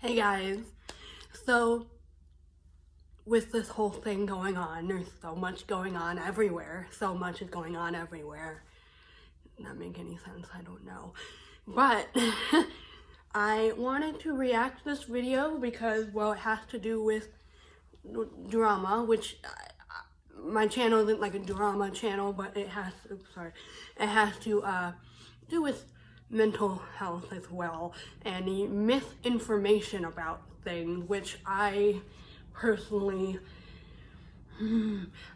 Hey guys, so with this whole thing going on, there's so much going on everywhere. So much is going on everywhere. Not make any sense, I don't know. But I wanted to react to this video because, well, it has to do with drama, which my channel isn't like a drama channel, but it has to do with mental health as well, and the misinformation about things, which I personally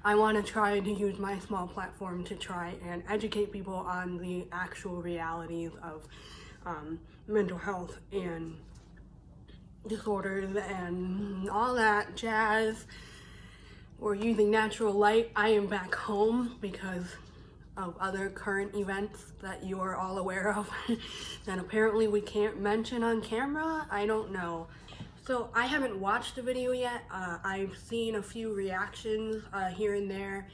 I want to try to use my small platform to try and educate people on the actual realities of mental health and disorders and all that jazz. We're using natural light. I am back home because of other current events that you are all aware of that apparently we can't mention on camera. I don't know. So I haven't watched the video yet. I've seen a few reactions here and there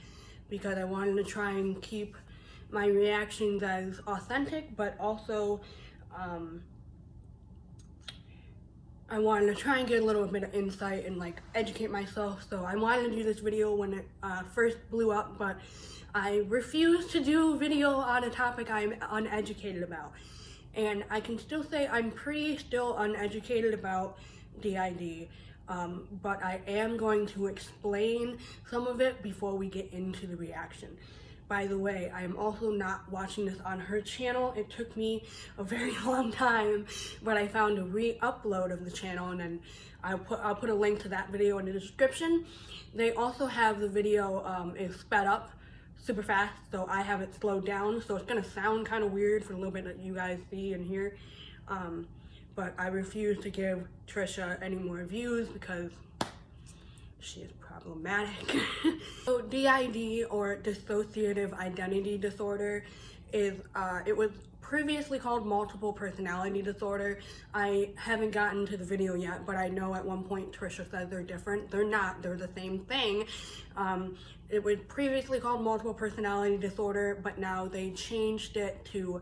because I wanted to try and keep my reactions as authentic, but also I wanted to try and get a little bit of insight and like educate myself. So I wanted to do this video when it first blew up, but I refuse to do video on a topic I'm uneducated about. And I can still say I'm still uneducated about DID, but I am going to explain some of it before we get into the reaction. By the way, I am also not watching this on her channel. It took me a very long time, but I found a re-upload of the channel, and then I'll put a link to that video in the description. They also have the video is sped up super fast, so I have it slowed down, so it's gonna sound kind of weird for a little bit that you guys see and hear, but I refuse to give Trisha any more views because she is problematic. So DID, or dissociative identity disorder, is it was previously called multiple personality disorder. I haven't gotten to the video yet, but I know at one point Trisha said they're different. They're not, they're the same thing. It was previously called multiple personality disorder, but now they changed it to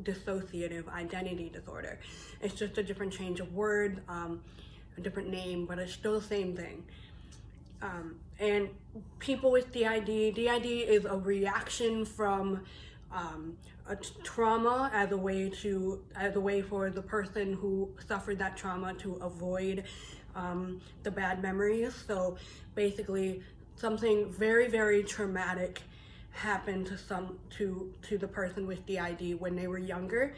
dissociative identity disorder. It's just a different change of word, a different name, but it's still the same thing. And people with DID is a reaction from a trauma as a way for the person who suffered that trauma to avoid the bad memories. So basically, something very, very traumatic happened to the person with DID when they were younger,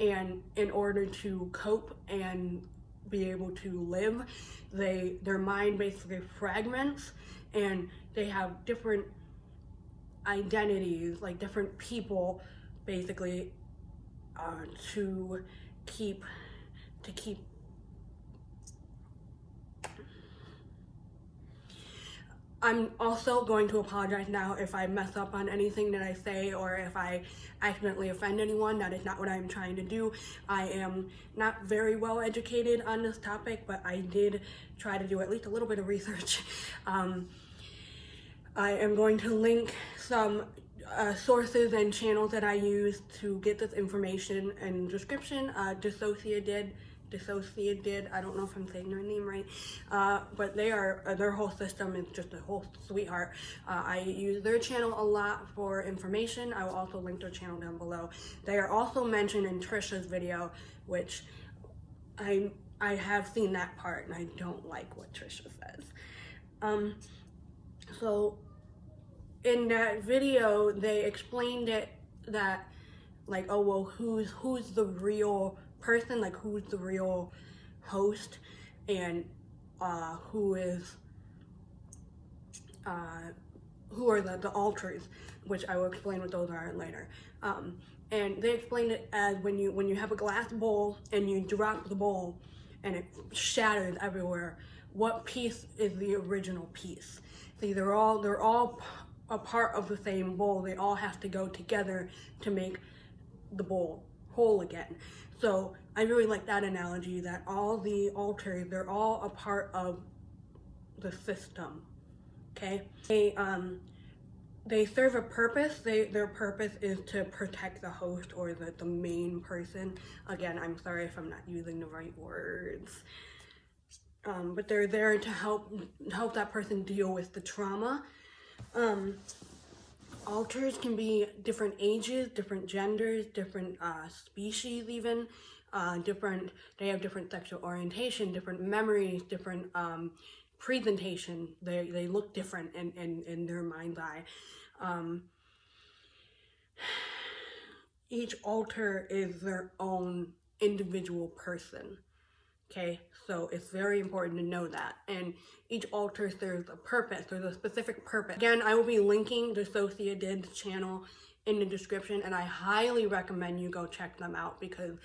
and in order to cope and be able to live, their mind basically fragments, and they have different identities, like different people, basically, to keep. I'm also going to apologize now if I mess up on anything that I say, or if I accidentally offend anyone. That is not what I'm trying to do. I am not very well educated on this topic, but I did try to do at least a little bit of research. I am going to link some sources and channels that I use to get this information in the description. Dissociated, I don't know if I'm saying their name right, but their whole system is just a whole sweetheart. I use their channel a lot for information. I will also link their channel down below. They are also mentioned in Trisha's video, which I have seen that part, and I don't like what Trisha says. So in that video, they explained it that, like, oh well, who's the real person, like who's the real host, and who are the alters, which I will explain what those are later. And they explained it as when you have a glass bowl and you drop the bowl and it shatters everywhere, what piece is the original piece? See, they're all a part of the same bowl. They all have to go together to make the bowl whole again. So I really like that analogy, that all the alters, they're all a part of the system. Okay, they serve a purpose. Their purpose is to protect the host, or the main person. Again, I'm sorry if I'm not using the right words. but they're there to help that person deal with the trauma. Alters can be different ages, different genders, different species even, they have different sexual orientation, different memories, different presentation. They look different in their mind's eye. Each alter is their own individual person. Okay, so it's very important to know that. And each alter, there's a purpose, there's a specific purpose. Again, I will be linking the Sophia Did's channel in the description, and I highly recommend you go check them out because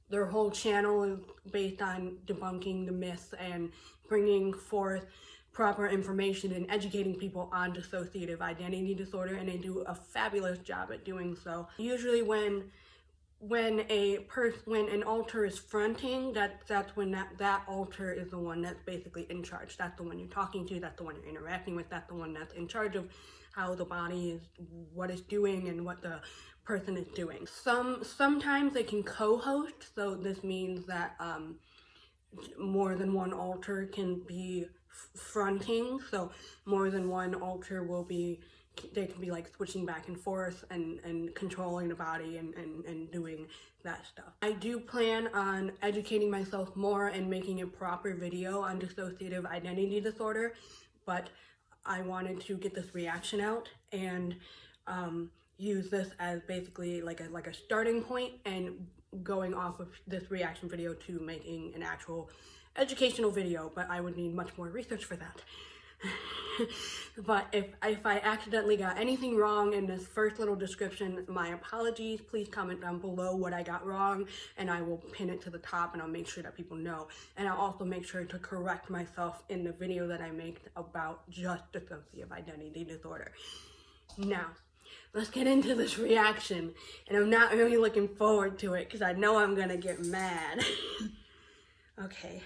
their whole channel is based on debunking the myths and bringing forth proper information and educating people on dissociative identity disorder, and they do a fabulous job at doing so. Usually when an alter is fronting, that's when that alter is the one that's basically in charge. That's the one you're talking to, that's the one you're interacting with, that's the one that's in charge of how the body is, what it's doing and what the person is doing. Sometimes they can co-host, so this means that more than one alter can be fronting, so more than one alter will be, they can be like switching back and forth and controlling the body and doing that stuff. I do plan on educating myself more and making a proper video on dissociative identity disorder, but I wanted to get this reaction out and use this as basically like a starting point, and going off of this reaction video to making an actual educational video, but I would need much more research for that. But if I accidentally got anything wrong in this first little description, my apologies. Please comment down below what I got wrong, and I will pin it to the top, and I'll make sure that people know. And I'll also make sure to correct myself in the video that I make about just dissociative identity disorder. Now, let's get into this reaction, and I'm not really looking forward to it because I know I'm gonna get mad. Okay.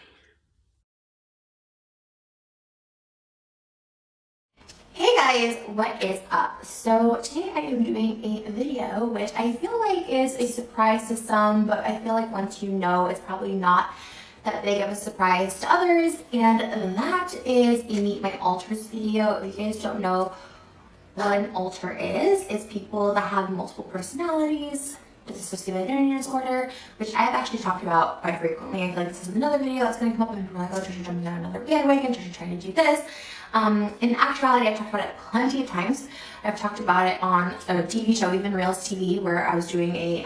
Hey guys, what is up? So today I am doing a video which I feel like is a surprise to some, but I feel like once you know, it's probably not that big of a surprise to others, and that is a Meet My Alters video. If you guys don't know what an alter is, it's people that have multiple personalities, dissociative identity disorder, which I have actually talked about quite frequently. I feel like this is another video that's going to come up and people are like, oh, Trisha jumping on another bandwagon, Trisha trying to do this. In actuality, I've talked about it plenty of times. I've talked about it on a TV show, even Reels TV, where I was doing a,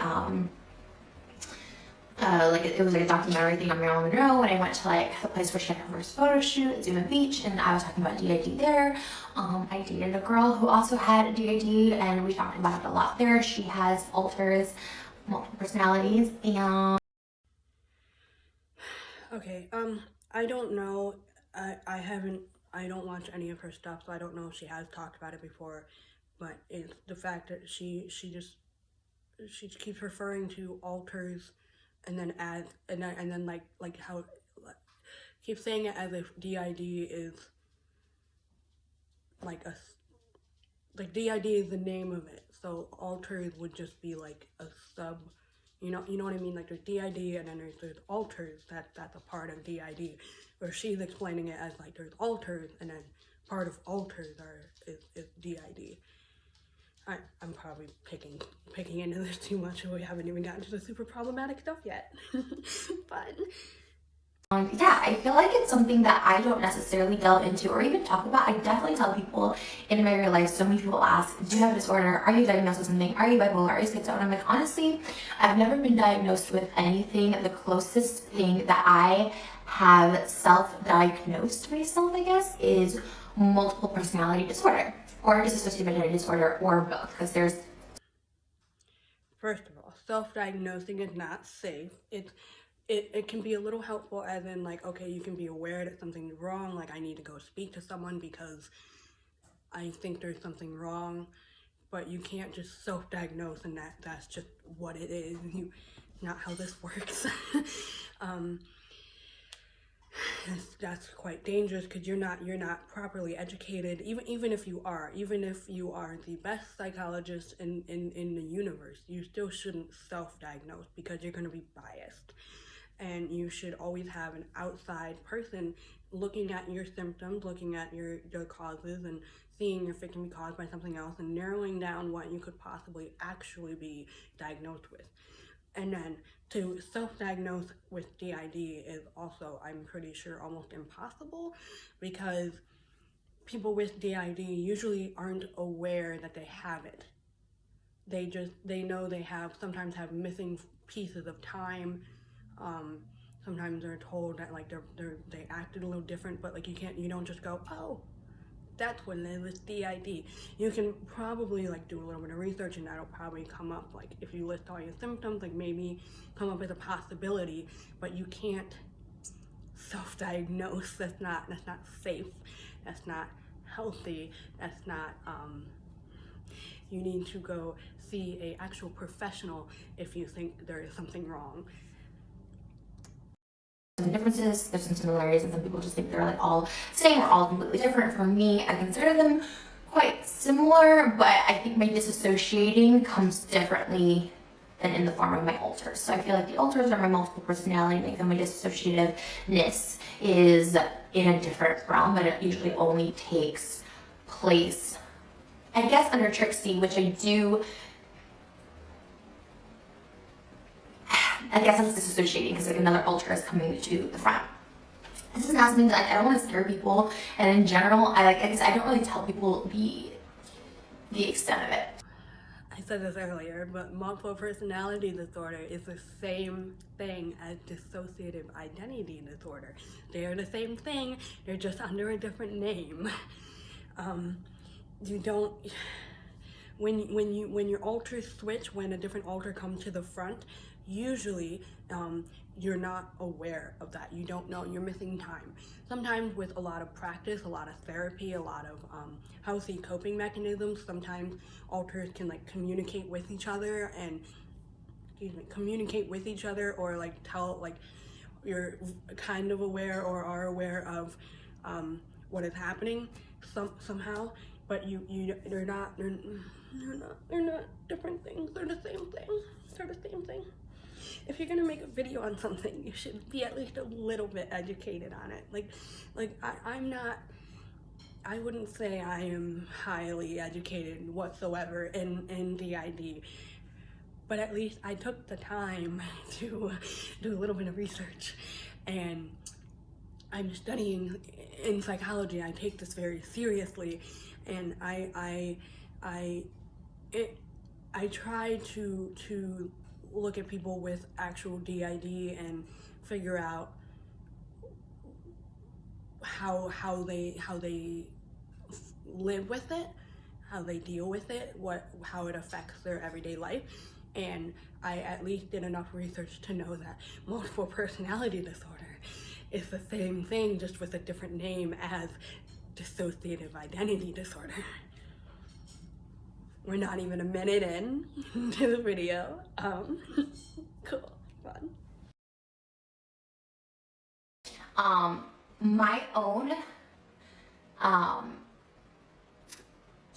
it was like a documentary thing on Marilyn Monroe, and I went to like the place where she had her first photo shoot at Zuma Beach, and I was talking about DID there. I dated a girl who also had DID, and we talked about it a lot there. She has alters, multiple personalities, and... Okay, I don't know, I don't watch any of her stuff, so I don't know if she has talked about it before, but it's the fact that she keeps referring to alters, and then like how keeps saying it as if DID is like DID is the name of it, so alters would just be like a sub. You know what I mean? Like there's DID and then there's alters, that's a part of DID. Where she's explaining it as like there's alters and then part of alters is DID. I'm probably picking into this too much, and we haven't even gotten to the super problematic stuff yet. But yeah, I feel like it's something that I don't necessarily delve into or even talk about. I definitely tell people in my real life. So many people ask, do you have a disorder? Are you diagnosed with something? Are you bipolar? Are you schizo? And I'm like, honestly, I've never been diagnosed with anything. The closest thing that I have self-diagnosed myself, I guess, is multiple personality disorder or dissociative identity disorder, or both, because there's... First of all, self-diagnosing is not safe. It can be a little helpful, as in like, okay, you can be aware that something's wrong, like I need to go speak to someone because I think there's something wrong, but you can't just self-diagnose and that's just what it is. Not how this works. That's quite dangerous because you're not properly educated, even if you are the best psychologist in the universe, you still shouldn't self-diagnose because you're going to be biased. and you should always have an outside person looking at your symptoms, looking at your causes, and seeing if it can be caused by something else, and narrowing down what you could possibly actually be diagnosed with. And then to self-diagnose with DID is also, I'm pretty sure, almost impossible, because people with DID usually aren't aware that they have it. They know they sometimes have missing pieces of time. Sometimes they're told that like they acted a little different, but like you don't just go, oh, that's what it is, it's DID. You can probably like do a little bit of research, and that'll probably come up, like if you list all your symptoms, like maybe come up with a possibility, but you can't self-diagnose. That's not safe, that's not healthy, that's not, you need to go see a actual professional if you think there is something wrong. Some differences, there's some similarities, and some people just think they're like all same or all completely different. For me, I consider them quite similar, but I think my disassociating comes differently than in the form of my alters. So I feel like the alters are my multiple personality, and my disassociativeness is in a different realm, but it usually only takes place, I guess, under Trixie, which I guess I'm disassociating because like another alter is coming to the front. This is not something that I don't want to scare people, and in general, I guess I don't really tell people the extent of it. I said this earlier, but multiple personality disorder is the same thing as dissociative identity disorder. They are the same thing, they're just under a different name. You don't, when your alters switch, when a different alter comes to the front, usually you're not aware of that. You don't know, you're missing time. Sometimes with a lot of practice, a lot of therapy, a lot of healthy coping mechanisms, sometimes alters can like communicate with each other or like tell, like you're kind of aware or are aware of what is happening somehow, but they're not different things. They're the same thing. If you're gonna make a video on something, you should be at least a little bit educated on it. I wouldn't say I am highly educated whatsoever in DID, but at least I took the time to do a little bit of research, and I'm studying in psychology. I take this very seriously, and I try to look at people with actual DID and figure out how they live with it, how they deal with it, how it affects their everyday life. And I at least did enough research to know that multiple personality disorder is the same thing, just with a different name, as dissociative identity disorder. We're not even a minute in to the video. Cool, fun. My own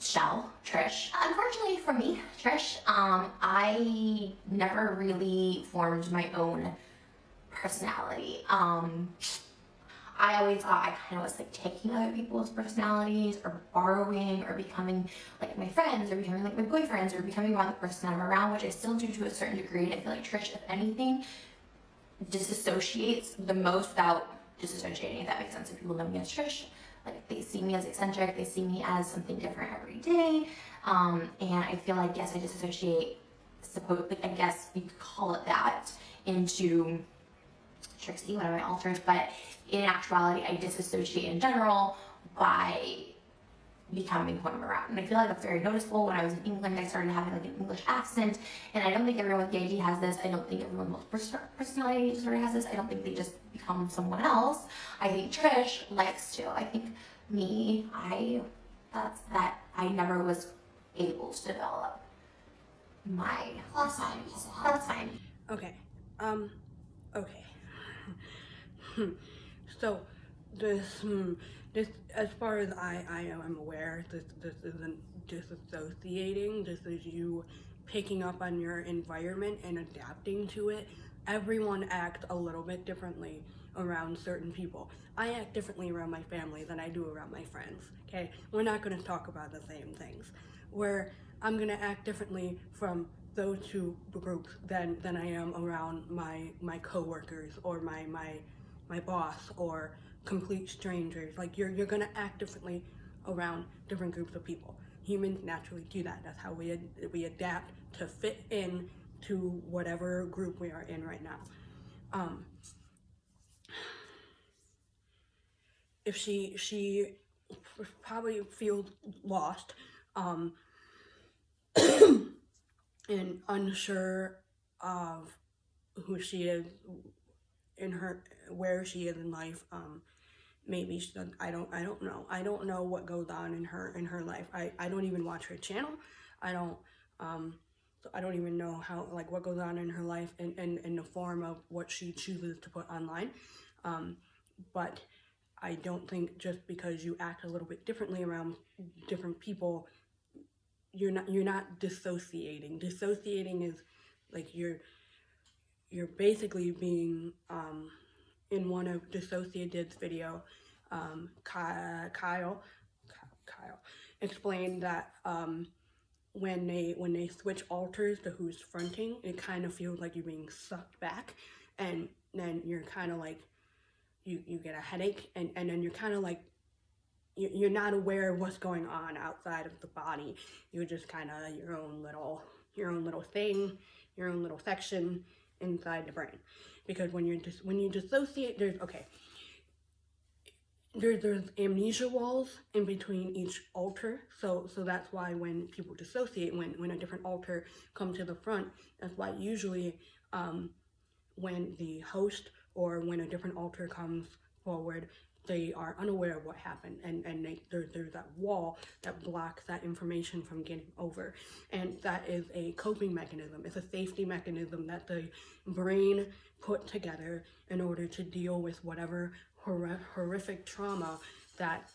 shell, Trish. Unfortunately for me, Trish, I never really formed my own personality. I always thought I kind of was like taking other people's personalities, or borrowing, or becoming like my friends, or becoming like my boyfriends, or becoming around the person I'm around, which I still do to a certain degree. And I feel like Trish, if anything, disassociates the most without disassociating, if that makes sense. If people know me as Trish, like they see me as eccentric, they see me as something different every day. And I feel like, yes, I disassociate, I guess you could call it that, into Trixie, one of my alters, but in actuality, I disassociate in general by becoming who I'm around. And I feel like that's very noticeable. When I was in England, I started having like an English accent, and I don't think everyone with DID has this. I don't think everyone with personality disorder has this. I don't think they just become someone else. I think Trish likes to. I think me, I never was able to develop my personality. That's fine. Okay. Okay. So this, as far as I am aware, this isn't disassociating. This is you picking up on your environment and adapting to it. everyone acts a little bit differently around certain people. I act differently around my family than I do around my friends, okay? We're not gonna talk about the same things. Where I'm gonna act differently from those two groups than I am around my coworkers or my boss or complete strangers. Like you're gonna act differently around different groups of people. Humans naturally do that. That's how we adapt to fit in to whatever group we are in right now. If she probably feels lost, and unsure of who she is in her, where she is in life. Maybe she doesn't, I don't know. I don't know what goes on in her life. I don't even watch her channel. I don't so I don't even know how, like, what goes on in her life in the form of what she chooses to put online. But I don't think just because you act a little bit differently around different people, you're not dissociating. Dissociating is like you're basically being in one of Dissociated's video, Kyle explained that when they switch alters to who's fronting, it kind of feels like you're being sucked back, and then you're kind of like you get a headache, and then you're kind of like you're not aware of what's going on outside of the body. You're just kind of your own little thing, your own little section inside the brain. Because when you dissociate, there's amnesia walls in between each alter, so that's why when people dissociate, when a different alter comes to the front, that's why usually when the host or when a different alter comes forward, they are unaware of what happened, and there's that wall that blocks that information from getting over. And that is a coping mechanism. It's a safety mechanism that the brain put together in order to deal with whatever horrific trauma that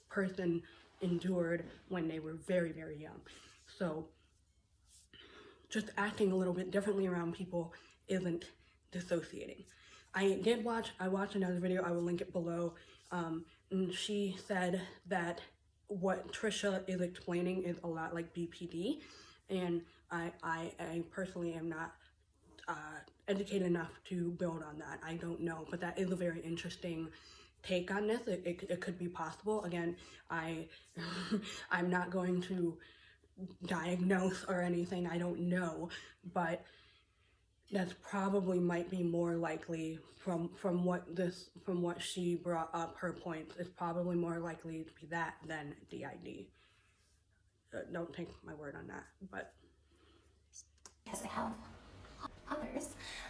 person endured when they were very, very young. So just acting a little bit differently around people isn't dissociating. I watched another video, I will link it below, and she said that what Trisha is explaining is a lot like BPD, and I personally am not educated enough to build on that. I don't know, but that is a very interesting take on this. It could be possible. Again, I'm not going to diagnose or anything, I don't know, but that's probably might be more likely from what she brought up, her points. It's probably more likely to be that than DID. Don't take my word on that, but because I have others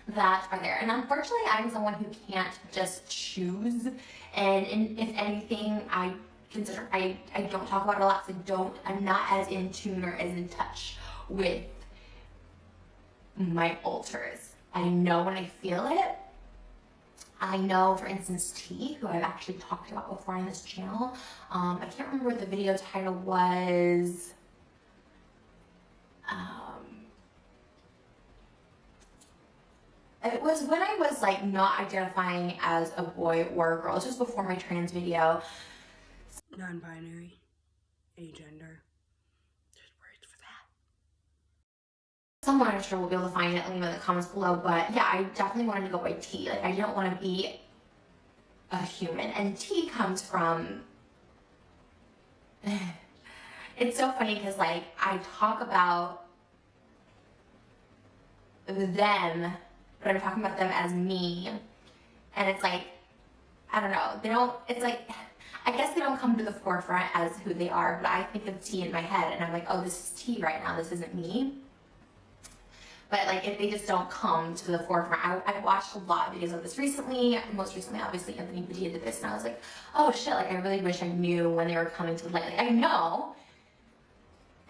that are there, and unfortunately I'm someone who can't just choose, and if anything I consider I don't talk about it a lot because I'm not as in tune or as in touch with my alters. I know when I feel it. I know, for instance, T, who I've actually talked about before on this channel. I can't remember what the video title was. It was when I was like not identifying as a boy or a girl. It's just before my trans video. Non-binary, agender. There's words for that. Someone I'm sure will be able to find it. Leave it in the comments below. But yeah, I definitely wanted to go by T. Like I didn't want to be a human. And T comes from. It's so funny because like I talk about them, but I'm talking about them as me, and it's like, I don't know, it's like, I guess they don't come to the forefront as who they are, but I think of T in my head, and I'm like, oh, this is T right now, this isn't me. But like, if they just don't come to the forefront, I've watched a lot of videos of this recently, most recently, obviously, Anthony Padilla did this, and I was like, oh shit, like, I really wish I knew when they were coming to the light. Like, I know,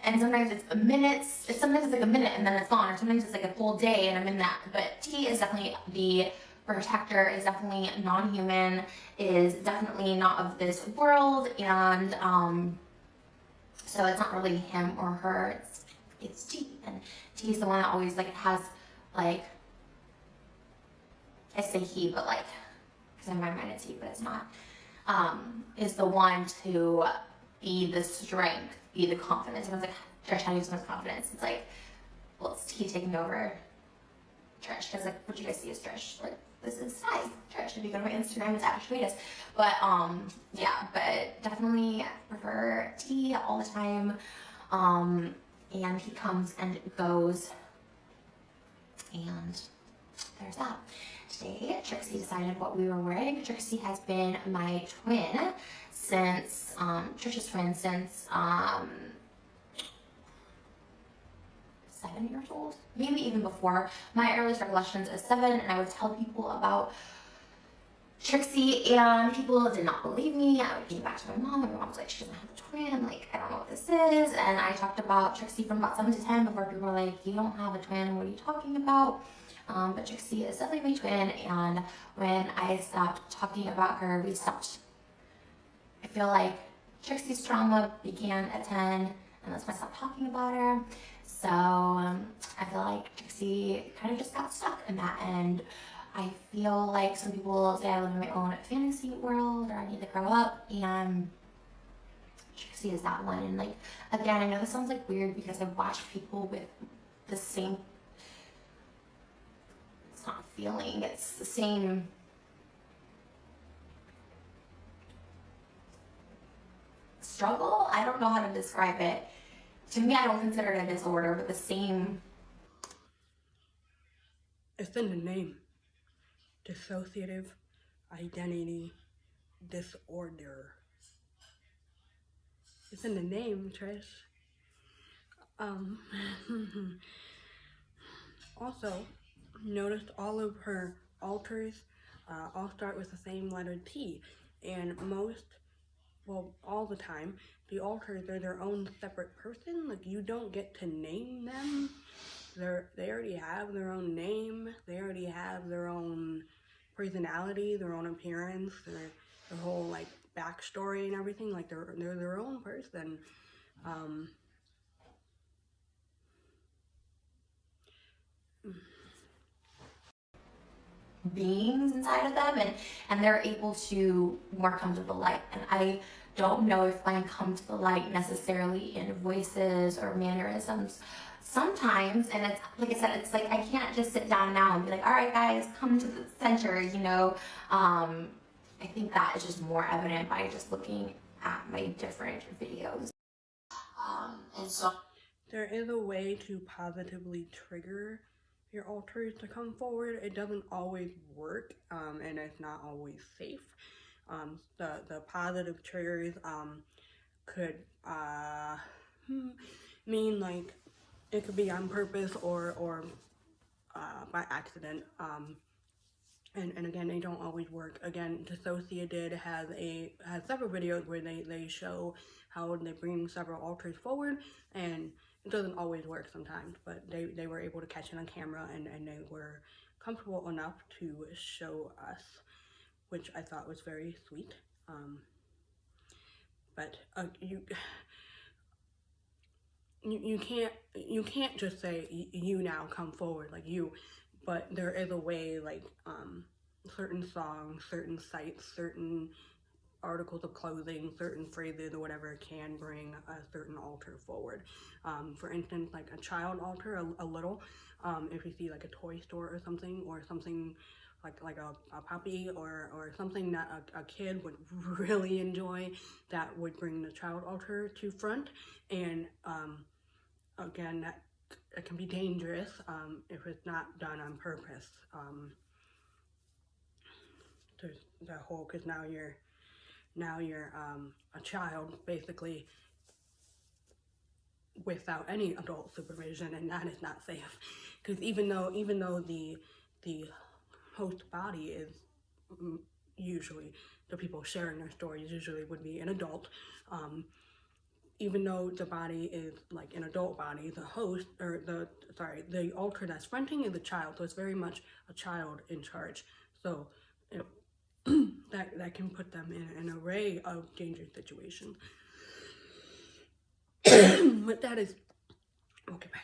and sometimes it's minutes, sometimes it's like a minute and then it's gone, or sometimes it's like a full day and I'm in that. But T is definitely the protector, is definitely non-human, is definitely not of this world, and so it's not really him or her, it's T. And T is the one that always like has like I say he, but like, because in my mind it's he, but it's not, is the one to be the strength, be the confidence. Everyone's like, Trish, how do you have so much confidence? It's like, well, it's he taking over Trish. Because like, what you guys see is Trish. Like, this is Trish. If you go to my Instagram, it's actually it is. But yeah, but definitely prefer T all the time. And he comes and goes, and there's that. Today, Trixie decided what we were wearing. Trixie has been my twin since, Trisha's twin since, 7 years old, maybe even before. My earliest recollections is 7, and I would tell people about Trixie, and people did not believe me. I would get back to my mom, and my mom was like, she doesn't have a twin, like, I don't know what this is. And I talked about Trixie from about 7 to 10 before people were like, you don't have a twin, what are you talking about? But Trixie is definitely my twin, and when I stopped talking about her, we stopped. I feel like Trixie's trauma began at 10, and that's when I stopped talking about her. So I feel like Trixie kind of just got stuck in that, and I feel like some people say I live in my own fantasy world, or I need to grow up, and Trixie is that one. And like, again, I know this sounds like weird because I watch people with the same, it's not feeling, it's the same struggle. I don't know how to describe it. To me, I don't consider it a disorder, but the same. It's in the name. Dissociative identity disorder. It's in the name, Trish. Also, noticed all of her alters all start with the same letter T, and all the time, the alters are their own separate person. Like, you don't get to name them. They already have their own name. They already have their own personality, their own appearance, their whole like backstory and everything. Like, they're their own person. Beings inside of them, and they're able to more come to the light. And I don't know if mine come to the light necessarily in voices or mannerisms sometimes. And it's like I said, it's like I can't just sit down now and be like, all right guys, come to the center, you know. I think that is just more evident by just looking at my different videos. And so there is a way to positively trigger your alters to come forward. It doesn't always work, and it's not always safe. The positive triggers could mean like it could be on purpose or by accident. And again, they don't always work. Again, Dissociated has several videos where they show how they bring several alters forward, and it doesn't always work sometimes, but they were able to catch it on camera, and they were comfortable enough to show us, which I thought was very sweet. But you can't just say you now come forward, like you, but there is a way, like certain songs, certain sites, certain articles of clothing, certain phrases or whatever can bring a certain alter forward. For instance, like a child alter, a little, if you see like a toy store or something like a puppy or something that a kid would really enjoy, that would bring the child alter to front. And again, that it can be dangerous if it's not done on purpose. There's the whole, because now you're a child basically without any adult supervision, and that is not safe. Because even though the host body is usually, the people sharing their stories usually would be an adult, even though the body is like an adult body, the host, or the alter that's fronting is a child, so it's very much a child in charge. So that can put them in an array of dangerous situations. But that is, we'll get back